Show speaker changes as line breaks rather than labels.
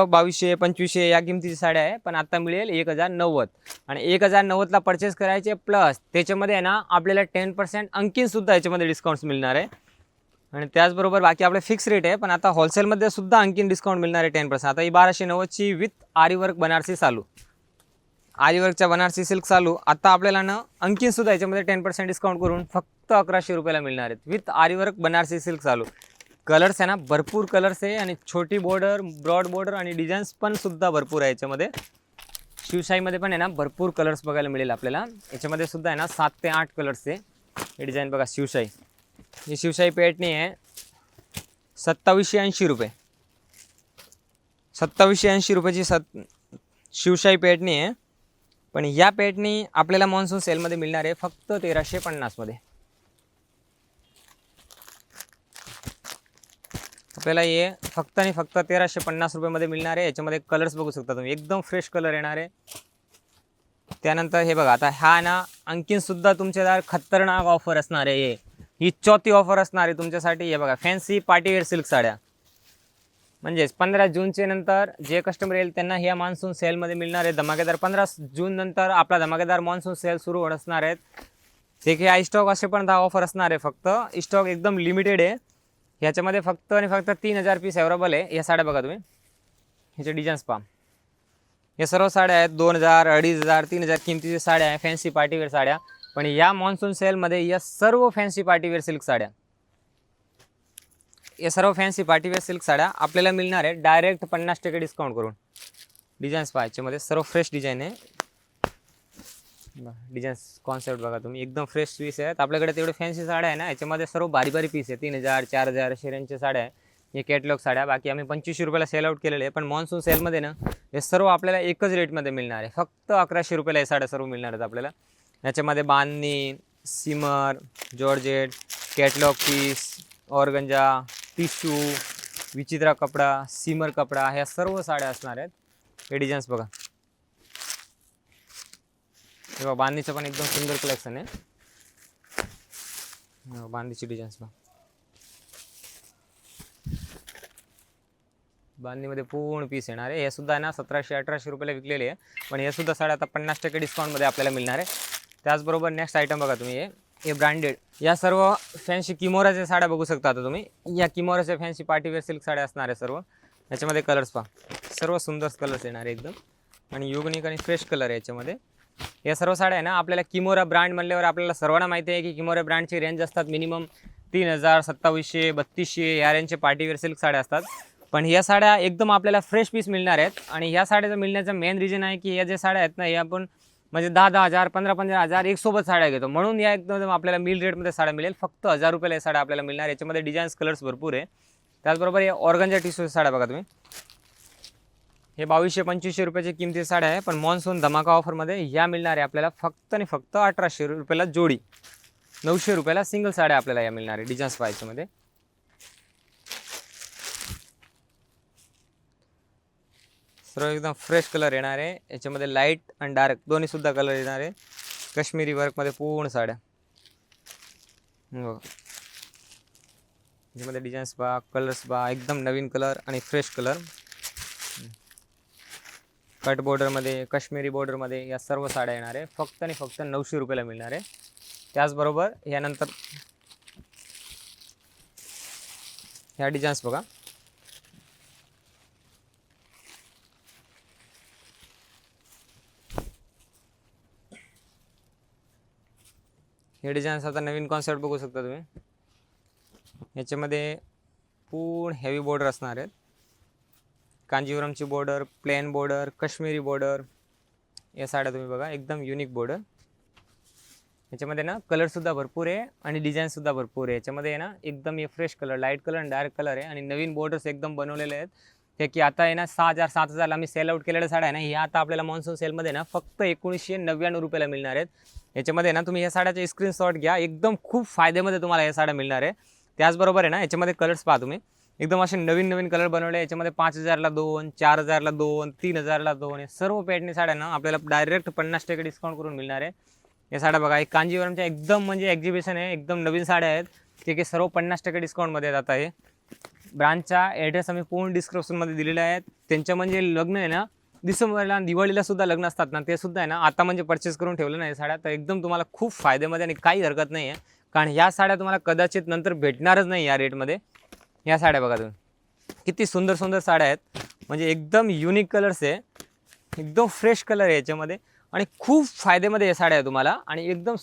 2200 2500 या किमतीची साड्या आहे, पण आता मिळेल 1090 आणि 1090ला परचेस करायचे प्लस त्याच्यामध्ये आहे ना आपल्याला 10% आणखीन सुद्धा याच्यामध्ये डिस्काउंट्स मिळणार आहे. आणि त्याचबरोबर बाकी आपले फिक्स रेट आहे, पण आता होलसेलमध्ये सुद्धा आणखीन डिस्काउंट मिळणार आहे 10%. आता ही 1290ची विथ आरीवर्क बनारसी चालू, आरीवर्कच्या बनारसी सिल्क चालू आता आपल्याला ना आणखीन सुद्धा याच्यामध्ये 10% डिस्काउंट करून फक्त 1100 रुपयाला मिळणार आहेत विथ आरीवर्क बनारसी सिल्क चालू. कलर्स आहे ना भरपूर कलर्स आहे आणि छोटी बॉर्डर ब्रॉड बॉर्डर आणि डिझाईन्स पण सुद्धा भरपूर आहे याच्यामध्ये. शिवशाहीमध्ये पण आहे ना भरपूर कलर्स बघायला मिळेल आपल्याला. याच्यामध्ये सुद्धा आहे ना 7 ते 8 कलर्स आहे. हे डिझाईन बघा शिवशाही, ही शिवशाही पेटणी आहे 2780 रुपये, 2780 रुपयाची शिवशाही पेटणी आहे. पण या पेटणी आपल्याला मॉन्सून सेलमध्ये मिळणार आहे फक्त 1350 मध्ये. आपल्याला हे फक्त आणि फक्त 1350 रुपयामध्ये मिळणार आहे. याच्यामध्ये कलर्स बघू शकता तुम्ही, एकदम फ्रेश कलर येणार आहे. त्यानंतर हे बघा आता हा ना आणखीन सुद्धा तुमच्यादार खतरनाक ऑफर असणार आहे. ही चौथी ऑफर असणार आहे तुमच्यासाठी. हे बघा फॅन्सी पार्टीवेअर सिल्क साड्या, म्हणजेच 15 जूनचे नंतर जे कस्टमर येईल त्यांना ह्या मान्सून सेलमध्ये मिळणार आहे धमाकेदार. 15 जून नंतर आपला धमाकेदार मान्सून सेल सुरू होत असणार आहेत. ते की स्टॉक असेपर्यंत हा ऑफर असणार आहे. फक्त स्टॉक एकदम लिमिटेड आहे. ह्याच्यामध्ये फक्त आणि फक्त 3000 पीस अवेलेबल आहे. या साड्या बघा तुम्ही, ह्याचे डिझाईन्स पहा. हे सर्व साड्या आहेत 2000 2500 3000 किमतीच्या साड्या आहे, फॅन्सी पार्टीवेअर साड्या. पण या मॉन्सून सेलमध्ये या सर्व फॅन्सी पार्टीवेअर सिल्क साड्या, या सर्व फॅन्सी पार्टीवेअर सिल्क साड्या आपल्याला मिळणार आहे डायरेक्ट 50% डिस्काउंट करून. डिझाईन्स पहा, याच्यामध्ये सर्व फ्रेश डिझाईन आहे. डिझाईन्स कॉन्सेप्ट बघा तुम्ही, एकदम फ्रेश पीस आहेत आपल्याकडे. तेवढे फॅन्सी साड्या आहे ना याच्यामध्ये सर्व बारी बारी पीस आहे. 3000 4000 शेऱ्यांच्या साड्या आहे, हे कॅटलॉग साड्या. बाकी आम्ही 2500 रुपयाला सेल आउट केलेले आहे. पण मॉन्सून सेलमध्ये ना हे सर्व आपल्याला एकच रेटमध्ये मिळणार आहे. फक्त 1100 रुपयाला हे साड्या सर्व मिळणार आहेत आपल्याला. याच्यामध्ये बांधणी, shimmer, georgette, catalogue piece, organza, tissue, विचित्रा कपडा, सिमर कपडा, ह्या सर्व साड्या असणार आहेत. हे डिझाईन्स बघा, तेव्हा बांधणीचं पण एकदम सुंदर कलेक्शन आहे. बांधणीची डिझाईन्स बघा, बांधणीमध्ये पूर्ण पीस येणार आहे. हे सुद्धा आहे ना 1700-1800 रुपयाला विकलेले आहे. पण हे सुद्धा साड्या आता 50% डिस्काउंटमध्ये आपल्याला मिळणार आहे. त्याचबरोबर नेक्स्ट आयटम बघा तुम्ही, हे ब्रँडेड, या सर्व फॅन्सी किमोराच्या साड्या बघू शकता आता तुम्ही. या किमोराच्या फॅन्सी पार्टीवेअर सिल्क साड्या असणार आहे सर्व. याच्यामध्ये कलर्स पहा, सर्व सुंदर कलर्स येणार आहे एकदम आणि युनिक आणि फ्रेश कलर आहे याच्यामध्ये. या सर्व साड्या आहे ना आपल्याला किमोरा ब्रँड म्हणल्यावर आपल्याला सर्वांना माहिती आहे की किमोरा ब्रँडची रेंज असतात मिनिमम 3000 2700 3200 या रेंजचे पार्टीवेअर सिल्क साड्या असतात. पण या साड्या एकदम आपल्याला फ्रेश पीस मिळणार आहेत. आणि या साड्याचं मिळण्याचं मेन रिझन आहे की या ज्या साड्या आहेत ना हे आपण म्हणजे 10,000 15,000 एक सोबत साड्या घेतो, म्हणून या एकदम आपल्याला मिल रेटमध्ये साड्या मिळेल. फक्त 1000 रुपयाला या साड्या आपल्याला मिळणार. याच्यामध्ये डिझाईन्स कलर्स भरपूर आहे. त्याचबरोबर या ऑर्गनच्या टिश्यूच्या साड्या बघा तुम्ही, हे 2200-2500 रुपयाची किमती साड्या आहे. पण मॉन्सून धमाका ऑफरमध्ये या मिळणार आहे आपल्याला फक्त आणि फक्त 1800 रुपयाला जोडी, 900 रुपयाला सिंगल साड्या आपल्याला या मिळणार आहे. डिझाईन्स पाहायच्यामध्ये सर्व एकदम फ्रेश कलर येणार आहे. याच्यामध्ये लाईट आणि डार्क दोन्ही सुद्धा कलर येणार आहे. काश्मीरी वर्कमध्ये पूर्ण साड्या बघा. याच्यामध्ये डिझाईन्स पहा, कलर्स पहा, एकदम नवीन कलर आणि फ्रेश कलर. कट बॉर्डरमध्ये, काश्मीरी बॉर्डरमध्ये या सर्व साड्या येणार आहे. फक्त आणि फक्त 900 रुपयाला मिळणार आहे. त्याचबरोबर यानंतर ह्या डिझाईन्स बघा, हे डिझाईन्स आता नवीन कॉन्सेप्ट बघू शकता तुम्ही. याच्यामध्ये पूर्ण हेवी बॉर्डर असणार आहेत. कांजीवरमची border, plain border, Kashmiri border, या साड्या तुम्ही बघा, एकदम युनिक बॉर्डर. याच्यामध्ये ना कलरसुद्धा भरपूर आहे आणि डिझाईनसुद्धा भरपूर आहे. याच्यामध्ये आहे ना एकदम हे फ्रेश कलर, लाईट कलर आणि डार्क कलर आहे आणि नवीन बॉर्डर्स एकदम बनवलेले आहेत. ते की आता आहे ना 6000 7000 आम्ही सेल आउट केलेल्या साड्या आहे ना, ह्या आता आपल्याला मॉन्सून सेलमध्ये ना फक्त 1999 रुपयाला मिळणार आहेत. याच्यामध्ये ना तुम्ही या साड्याचे स्क्रीनशॉट घ्या, एकदम खूप फायद्यामध्ये तुम्हाला या साड्या मिळणार आहे. त्याचबरोबर आहे ना याच्यामध्ये कलर्स पहा तुम्ही, एकदम असे नवीन नवीन कलर बनवले. याच्यामध्ये 5000ला 2, 4000ला 2, 3000ला 2 हे सर्व पॅटर्न साड्या ना आपल्याला डायरेक्ट 50% डिस्काउंट करून मिळणार आहे. या साड्या बघा, एक कांजीवरमच्या एकदम म्हणजे एक्झिबिशन आहे, एकदम नवीन साड्या आहेत, ते की सर्व 50% डिस्काउंटमध्ये आहेत आता हे. ब्रांचचा ॲड्रेस आम्ही पूर्ण डिस्क्रिप्शनमध्ये दिलेला आहे. त्यांच्या म्हणजे लग्न आहे ना डिसेंबरला आणि दिवाळीला सुद्धा लग्न असतात ना, ते सुद्धा आहे ना आता म्हणजे परचेस करून ठेवलं नाही साड्या, तर एकदम तुम्हाला खूप फायद्यामध्ये आणि काही हरकत नाही आहे. कारण ह्या साड्या तुम्हाला कदाचित नंतर भेटणारच नाही या रेटमध्ये. ह्या साड्या बघा तुम्ही, किती सुंदर सुंदर साड्या आहेत, म्हणजे एकदम युनिक कलर्स आहे, एकदम फ्रेश कलर आहे याच्यामध्ये आणि खूप फायद्यामध्ये या साड्या आहे तुम्हाला आणि एकदम